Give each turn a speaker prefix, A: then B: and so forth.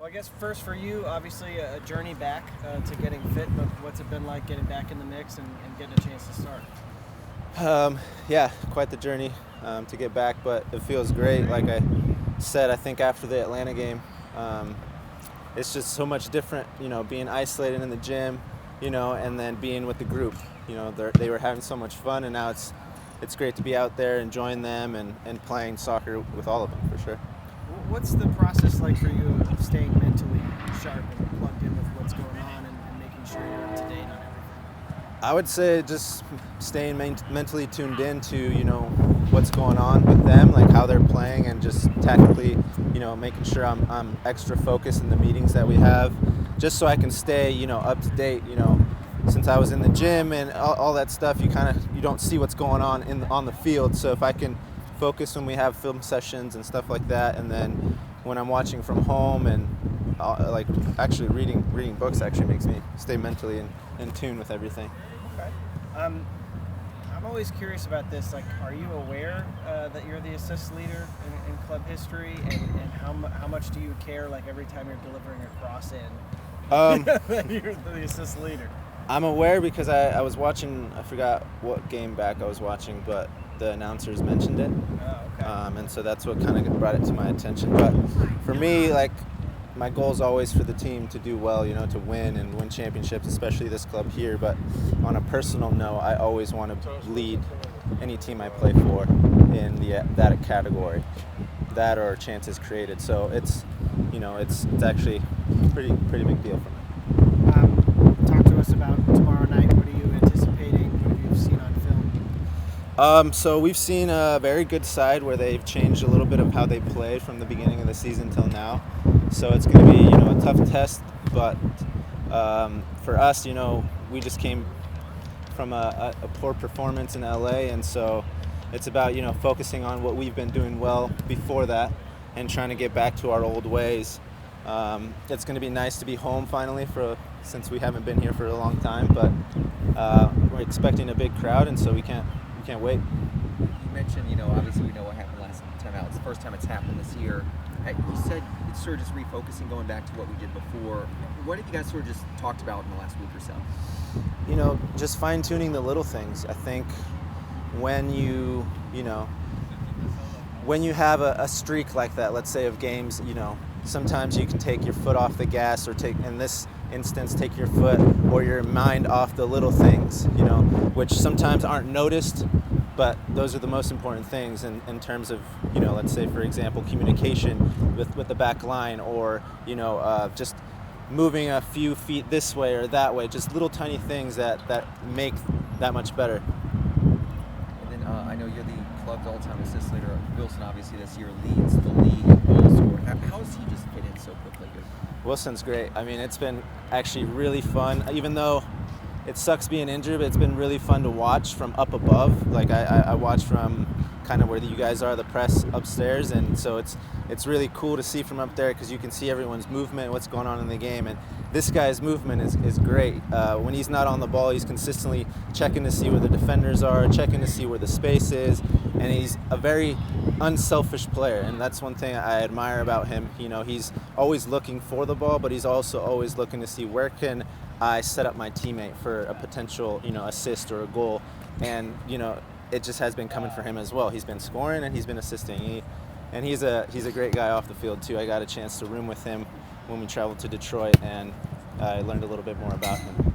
A: Well, I guess first for you, obviously a journey back to getting fit, but what's it been like getting back in the mix and getting a chance to start?
B: Yeah, quite the journey to get back, but it feels great. Like I said, I think after the Atlanta game, it's just so much different, being isolated in the gym, and then being with the group. They were having so much fun, and now it's great to be out there enjoying them and playing soccer with all of them, for sure.
A: What's the process like for you of staying mentally sharp and plugged in with what's going on and making sure you're up to date on everything?
B: I would say just staying mentally tuned in to, what's going on with them, like how they're playing, and just tactically, making sure I'm extra focused in the meetings that we have, just so I can stay, up to date. Since I was in the gym and all that stuff, you don't see what's going on on the field. So if I can focus when we have film sessions and stuff like that, and then when I'm watching from home and like actually reading books actually makes me stay mentally in tune with everything.
A: Okay. I'm always curious about this. Like, are you aware that you're the assist leader in club history, and how much do you care? Like every time you're delivering a cross in, that you're the assist leader.
B: I'm aware because I was watching. I forgot what game back I was watching, but the announcers mentioned it.
A: Oh, okay.
B: And so that's what kind of brought it to my attention. But for me, like, my goal is always for the team to do well, to win and win championships, especially this club here. But on a personal note, I always want to lead any team I play for in that category, that or chances created. So it's actually pretty big deal for me.
A: Talk to us about tomorrow night. What are you anticipating? What have you seen on film?
B: So we've seen a very good side where they've changed a little bit of how they play from the beginning of the season till now. So it's going to be, a tough test. But for us, we just came from a poor performance in LA, and so it's about focusing on what we've been doing well before that and trying to get back to our old ways. It's going to be nice to be home finally since we haven't been here for a long time, but we're expecting a big crowd, and so we can't wait.
C: You mentioned, obviously we know what happened last time out. It's the first time it's happened this year. You said it's sort of just refocusing, going back to what we did before. What have you guys sort of just talked about in the last week or so?
B: Just fine-tuning the little things. I think when you have a streak like that, let's say of games, sometimes you can take your foot off the gas, or in this instance, take your foot or your mind off the little things, which sometimes aren't noticed, but those are the most important things in terms of, let's say, for example, communication with the back line, or, just moving a few feet this way or that way, just little tiny things that make that much better.
C: And then I know you're the club's all-time assist leader. Wilson, obviously, this year leads the league in goals scored. How does he just fit in so quickly here?
B: Wilson's great. I mean, it's been actually really fun, even though it sucks being injured, but it's been really fun to watch from up above. Like I watch from kind of where you guys are, the press upstairs, and so it's really cool to see from up there because you can see everyone's movement, what's going on in the game, and this guy's movement is great. When he's not on the ball, he's consistently checking to see where the defenders are, checking to see where the space is, and he's a very unselfish player, and that's one thing I admire about him. He's always looking for the ball, but he's also always looking to see where can I set up my teammate for a potential, assist or a goal, and it just has been coming for him as well. He's been scoring and he's been assisting. He's a great guy off the field too. I got a chance to room with him when we traveled to Detroit, and I learned a little bit more about him.